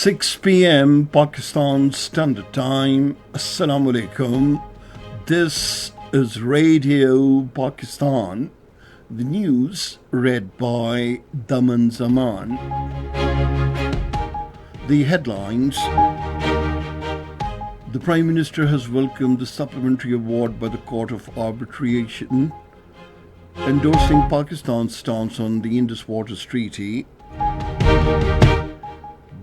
6 p.m. Pakistan Standard Time. Assalamu alaikum. This is Radio Pakistan. The news read by Daman Zaman. The headlines. The Prime Minister has welcomed the supplementary award by the Court of Arbitration, endorsing Pakistan's stance on the Indus Waters Treaty.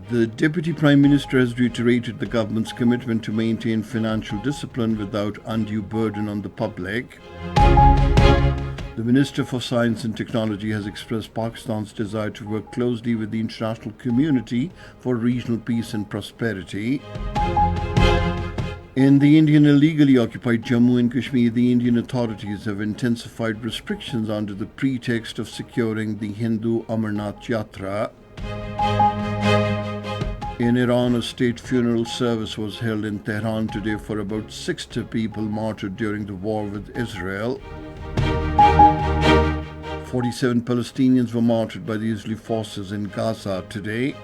The Deputy Prime Minister has reiterated the government's commitment to maintain financial discipline without undue burden on the public. The Minister for Science and Technology has expressed Pakistan's desire to work closely with the international community for regional peace and prosperity. In the Indian illegally occupied Jammu and Kashmir, the Indian authorities have intensified restrictions under the pretext of securing the Hindu Amarnath Yatra. In Iran, a state funeral service was held in Tehran today for about 60 people martyred during the war with Israel. 47 Palestinians were martyred by the Israeli forces in Gaza today.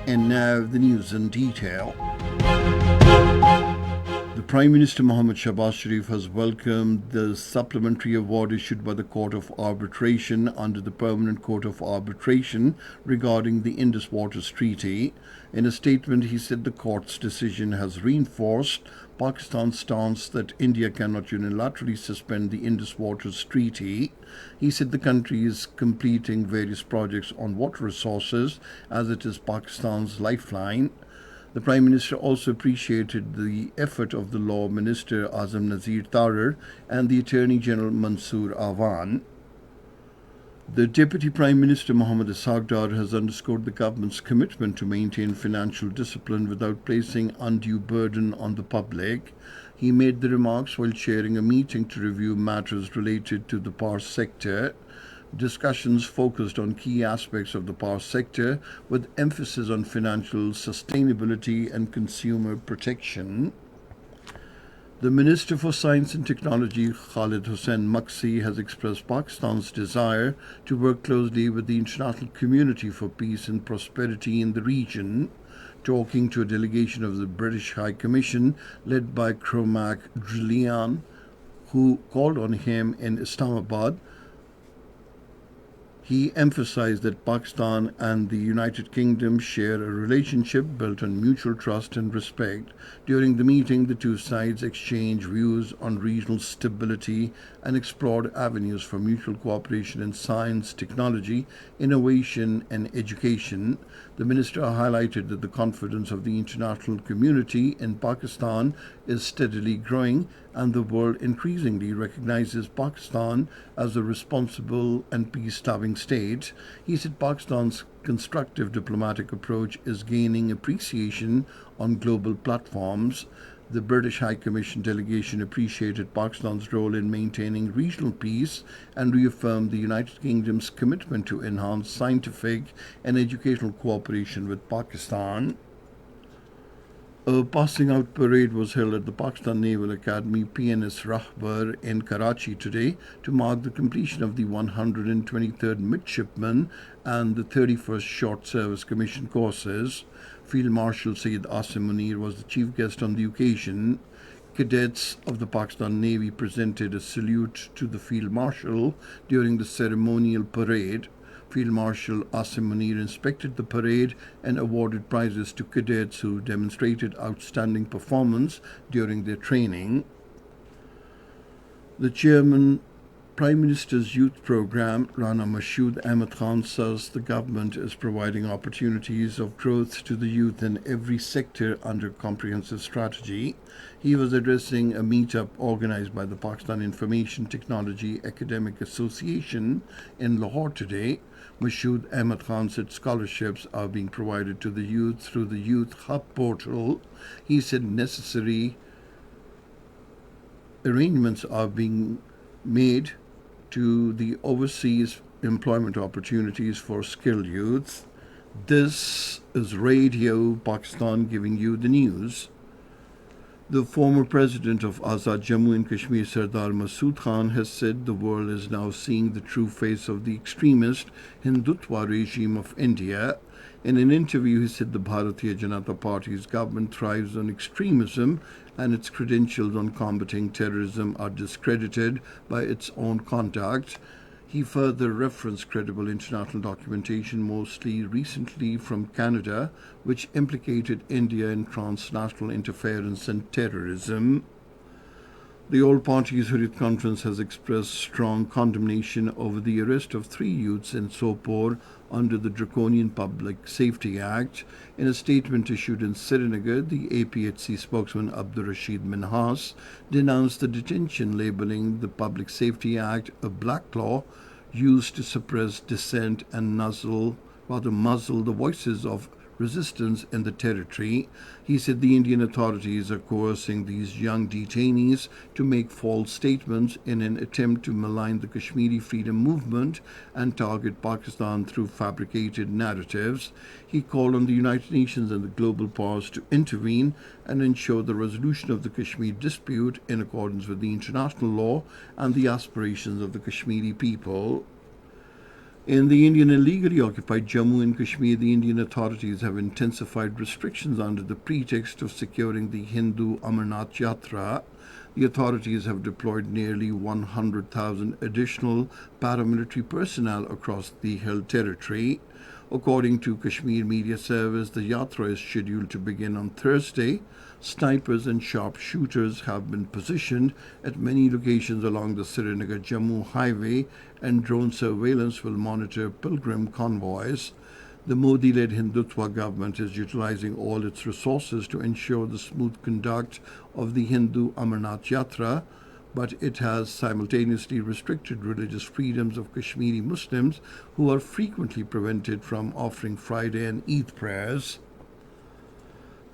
And now the news in detail. The Prime Minister Mohammad Shahbaz Sharif has welcomed the supplementary award issued by the Court of Arbitration under the Permanent Court of Arbitration regarding the Indus Waters Treaty. In a statement, he said the court's decision has reinforced Pakistan's stance that India cannot unilaterally suspend the Indus Waters Treaty. He said the country is completing various projects on water resources as it is Pakistan's lifeline. The Prime Minister also appreciated the effort of the Law Minister Azam Nazir Tarar and the Attorney General Mansoor Awan. The Deputy Prime Minister Mohammad Asaghdar has underscored the government's commitment to maintain financial discipline without placing undue burden on the public. He made the remarks while chairing a meeting to review matters related to the power sector. Discussions focused on key aspects of the power sector with emphasis on financial sustainability and consumer protection. The Minister for Science and Technology, Khalid Hussain Maksi, has expressed Pakistan's desire to work closely with the international community for peace and prosperity in the region. Talking to a delegation of the British High Commission led by Cormac Drillian, who called on him in Islamabad, he emphasized that Pakistan and the United Kingdom share a relationship built on mutual trust and respect. During the meeting, the two sides exchanged views on regional stability and explored avenues for mutual cooperation in science, technology, innovation, and education. The minister highlighted that the confidence of the international community in Pakistan is steadily growing, and the world increasingly recognizes Pakistan as a responsible and peace-loving state. He said Pakistan's constructive diplomatic approach is gaining appreciation on global platforms. The British High Commission delegation appreciated Pakistan's role in maintaining regional peace and reaffirmed the United Kingdom's commitment to enhance scientific and educational cooperation with Pakistan. A passing out parade was held at the Pakistan Naval Academy PNS Rahbar in Karachi today to mark the completion of the 123rd Midshipman and the 31st Short Service Commission courses. Field Marshal Sayyid Asim Munir was the chief guest on the occasion. Cadets of the Pakistan Navy presented a salute to the Field Marshal during the ceremonial parade. Field Marshal Asim Munir inspected the parade and awarded prizes to cadets who demonstrated outstanding performance during their training. The Chairman, Prime Minister's Youth Programme, Rana Mashood Ahmed Khan, says the government is providing opportunities of growth to the youth in every sector under comprehensive strategy. He was addressing a meetup organized by the Pakistan Information Technology Academic Association in Lahore today. Mashood Ahmed Khan said scholarships are being provided to the youth through the Youth Hub portal. He said necessary arrangements are being made to the overseas employment opportunities for skilled youth. This is Radio Pakistan giving you the news. The former president of Azad Jammu and Kashmir, Sardar Masood Khan, has said the world is now seeing the true face of the extremist Hindutva regime of India. In an interview, he said the Bharatiya Janata Party's government thrives on extremism and its credentials on combating terrorism are discredited by its own conduct. He further referenced credible international documentation, mostly recently from Canada, which implicated India in transnational interference and terrorism. The All Parties Hurriyat Conference has expressed strong condemnation over the arrest of three youths in Sopore under the Draconian Public Safety Act. In a statement issued in Srinagar, the APHC spokesman Abdur Rashid Minhas denounced the detention, labeling the Public Safety Act a black law used to suppress dissent and muzzle the voices of resistance in the territory. He said the Indian authorities are coercing these young detainees to make false statements in an attempt to malign the Kashmiri freedom movement and target Pakistan through fabricated narratives. He called on the United Nations and the global powers to intervene and ensure the resolution of the Kashmir dispute in accordance with the international law and the aspirations of the Kashmiri people. In the Indian illegally occupied Jammu and Kashmir, the Indian authorities have intensified restrictions under the pretext of securing the Hindu Amarnath Yatra. The authorities have deployed nearly 100,000 additional paramilitary personnel across the held territory. According to Kashmir Media Service, the Yatra is scheduled to begin on Thursday. Snipers and sharpshooters have been positioned at many locations along the Srinagar-Jammu highway, and drone surveillance will monitor pilgrim convoys. The Modi-led Hindutva government is utilizing all its resources to ensure the smooth conduct of the Hindu Amarnath Yatra, but it has simultaneously restricted religious freedoms of Kashmiri Muslims who are frequently prevented from offering Friday and Eid prayers.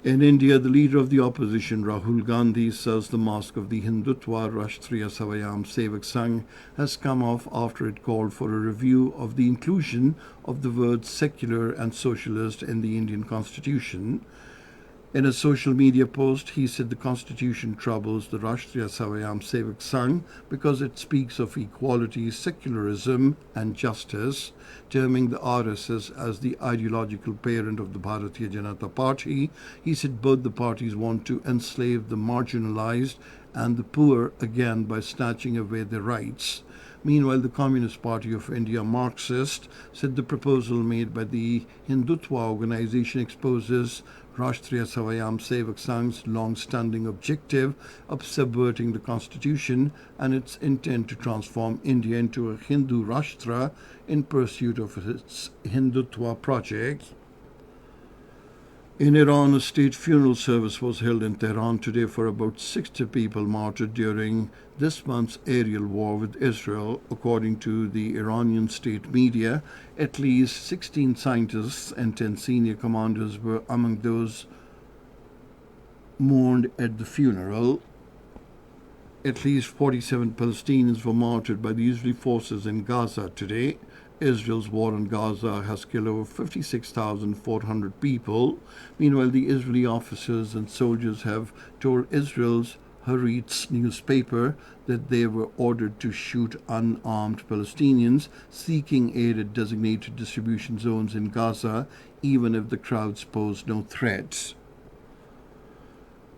In India, the leader of the opposition, Rahul Gandhi, says the mosque of the Hindutva Rashtriya Savayam Sevak Sangh has come off after it called for a review of the inclusion of the words secular and socialist in the Indian constitution. In a social media post, he said the constitution troubles the Rashtriya Savayam Sevak Sangh because it speaks of equality, secularism, and justice, terming the RSS as the ideological parent of the Bharatiya Janata Party. He said both the parties want to enslave the marginalized and the poor again by snatching away their rights. Meanwhile, the Communist Party of India, Marxist, said the proposal made by the Hindutva organization exposes Rashtriya Savayam Sevak Sangh's long-standing objective of subverting the constitution and its intent to transform India into a Hindu Rashtra in pursuit of its Hindutva project. In Iran, a state funeral service was held in Tehran today for about 60 people martyred during this month's aerial war with Israel. According to the Iranian state media, at least 16 scientists and 10 senior commanders were among those mourned at the funeral. At least 47 Palestinians were martyred by the Israeli forces in Gaza today. Israel's war on Gaza has killed over 56,400 people. Meanwhile, the Israeli officers and soldiers have told Israel's Haaretz newspaper that they were ordered to shoot unarmed Palestinians seeking aid at designated distribution zones in Gaza, even if the crowds pose no threat.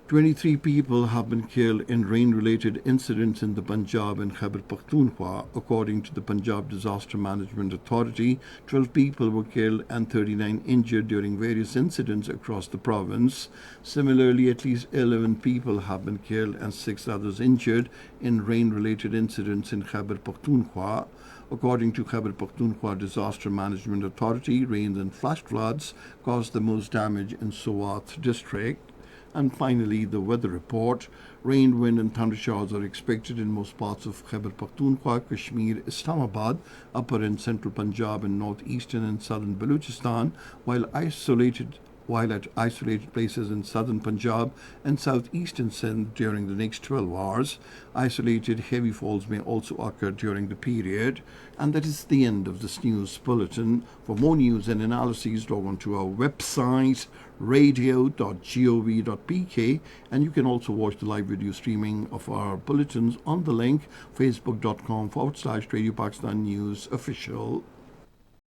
23 people have been killed in rain-related incidents in the Punjab and Khyber Pakhtunkhwa. According to the Punjab Disaster Management Authority, 12 people were killed and 39 injured during various incidents across the province. Similarly, at least 11 people have been killed and 6 others injured in rain-related incidents in Khyber Pakhtunkhwa. According to Khyber Pakhtunkhwa Disaster Management Authority, rains and flash floods caused the most damage in Swat district. And finally, the weather report. Rain, wind and thunder showers are expected in most parts of Khyber Pakhtunkhwa, Kashmir, Islamabad, upper and central Punjab and northeastern and southern Balochistan, while isolated while at isolated places in southern Punjab and southeastern Sindh during the next 12 hours. Isolated heavy falls may also occur during the period. And that is the end of this news bulletin. For more news and analyses, log on to our website radio.gov.pk, and you can also watch the live video streaming of our bulletins on the link facebook.com/Radio Pakistan News Official.